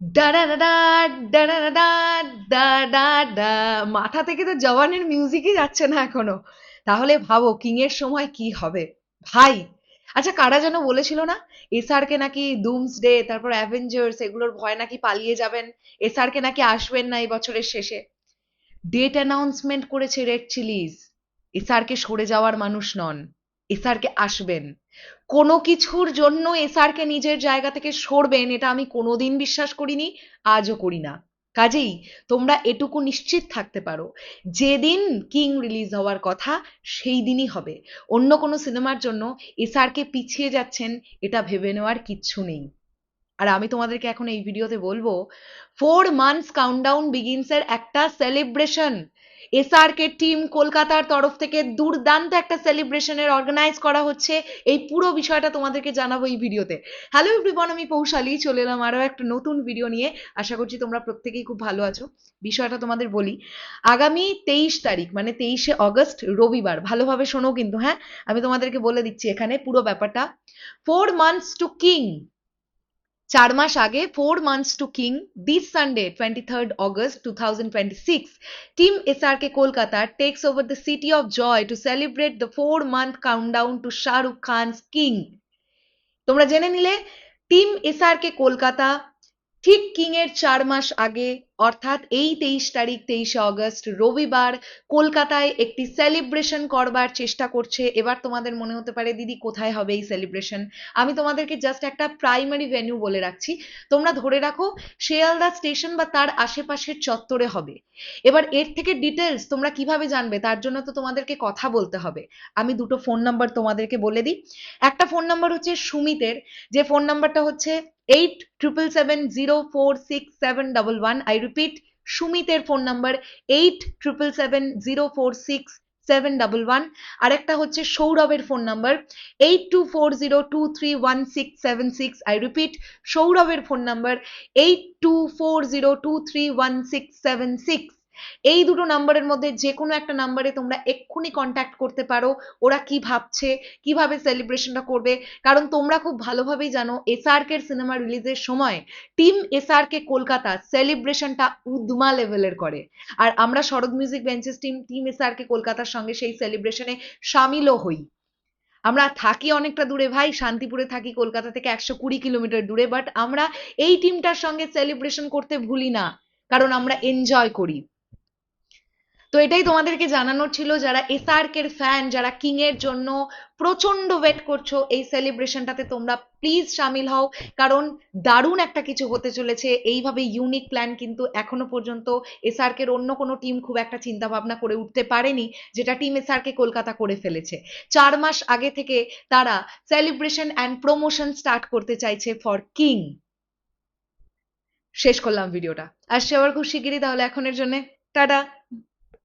ডা ডা ডা ডা ডা ডা ডা ডা ডা ডা। মাথা থেকে তো জওয়ানের মিউজিকই যাচ্ছে না এখনো। তাহলে ভাবো কিং এর সময় কি হবে ভাই। আচ্ছা, কারা যেন বলেছিল না এসআর কে নাকি ডুমসডে, তারপর অ্যাভেঞ্জার্স এগুলোর ভয় নাকি পালিয়ে যাবেন, এসআর কে নাকি আসবেন না এই বছরের শেষে। ডেট অ্যানাউন্সমেন্ট করেছে রেড চিলিজ। এসআর কে সরে যাওয়ার মানুষ নন, এসআর কে আসবেন। কোনো কিছুর জন্য এসআর কে নিজের জায়গা থেকে সরবেন এটা আমি কোনোদিন বিশ্বাস করিনি, আজও করি না। কাজেই তোমরা এটুকু নিশ্চিত থাকতে পারো, যেদিন কিং রিলিজ হওয়ার কথা সেই দিনই হবে। অন্য কোনো সিনেমার জন্য এসআর কে পিছিয়ে যাচ্ছেন এটা ভেবে নেওয়ার কিচ্ছু নেই। আর আমি তোমাদেরকে এখন এই ভিডিওতে বলবো, 4 মান্থস কাউন্টডাউন বিগিনস এর একটা সেলিব্রেশন এসআর কে টিম কলকাতার তরফ থেকে দুর্দান্ত একটা সেলিব্রেশনের অর্গানাইজ করা হচ্ছে। এই পুরো বিষয়টা তোমাদেরকে জানাবো এই ভিডিওতে। হ্যালো এভরিওয়ান, আমি পৌশালী চলে এলাম আরো একটা নতুন ভিডিও নিয়ে। আশা করছি তোমরা প্রত্যেকেই খুব ভালো আছো। বিষয়টা তোমাদের বলি, আগামী 23 তারিখ মানে 23শে অগস্ট রবিবার, ভালোভাবে শোনো কিন্তু, হ্যাঁ, আমি তোমাদেরকে বলে দিচ্ছি এখানে পুরো ব্যাপারটা। 4 মান্থস টু কিং, 4 মাস আগে, 4 months to King, this Sunday 23rd August 2026, team SRK Kolkata takes over the city of joy to celebrate the 4 month countdown to Shahrukh Khan's King. তোমরা জেনে নিলে, টিম এসআরকে কলকাতা ঠিক কিং এর 4 মাস আগে, অর্থাৎ এই 23 তারিখ 23শে অগস্ট রবিবার, কলকাতায় একটি সেলিব্রেশন করবার চেষ্টা করছে। এবার তোমাদের মনে হতে পারে দিদি কোথায় হবে এই সেলিব্রেশন। আমি তোমাদেরকে জাস্ট একটা প্রাইমারি ভেন্যু বলে রাখছি, তোমরা ধরে রাখো শিয়ালদা স্টেশন বা তার আশেপাশের চত্বরে হবে। এবার এর থেকে ডিটেলস তোমরা কিভাবে জানবে, তার জন্য তো তোমাদেরকে কথা বলতে হবে। আমি দুটো ফোন নাম্বার তোমাদেরকে বলে দিই। একটা ফোন নাম্বার হচ্ছে সুমিতের, যে ফোন নাম্বারটা হচ্ছে 8777046711। আই রিপিট, সুমিতের ফোন নাম্বার 8777046711। আর একটা হচ্ছে সৌরভের ফোন নাম্বার 8240231676। আই রিপিট, সৌরভের ফোন নাম্বার 8240231676। এই দুটো নাম্বারের মধ্যে যে কোনো একটা নাম্বারে তোমরা এক্ষুনি কন্ট্যাক্ট করতে পারো। ওরা কি ভাবছে, কিভাবে সেলিব্রেশনটা করবে। কারণ তোমরা খুব ভালোভাবেই জানো এসআরকে সিনেমা রিলিজের সময় টিম এসআরকে কলকাতা সেলিব্রেশনটা উদ্মা লেভেলের করে। আর আমরা Sharat music benches team team SRK কলকাতার সঙ্গে সেই সেলিব্রেশনে সামিলও হই। আমরা থাকি অনেকটা দূরে ভাই, শান্তিপুরে থাকি কলকাতা থেকে 120 কিলোমিটার দূরে, বাট আমরা এই টিমটার সঙ্গে সেলিব্রেশন করতে ভুলি না, কারণ আমরা এনজয় করি। তো এটাই তোমাদেরকে জানানোর ছিল, যারা এসআরকে এর ফ্যান, যারা কিং এর জন্য প্রচন্ড ওয়েট করছো, এই সেলিব্রেশনটাতে তোমরা প্লিজ সামিল হও। কারণ দারুণ একটা কিছু হতে চলেছে। এইভাবে ইউনিক প্ল্যান কিন্তু এখনো পর্যন্ত এসআরকে এর অন্য কোনো টিম খুব একটা চিন্তা ভাবনা করে উঠতে পারেনি, যেটা টিম এসআরকে কলকাতা করে ফেলেছে। 4 মাস আগে থেকে তারা সেলিব্রেশন অ্যান্ড প্রমোশন স্টার্ট করতে চাইছে ফর কিং। শেষ করলাম ভিডিওটা, আসছে আবার খুব শিগগিরই, তাহলে এখনের জন্য টাটা।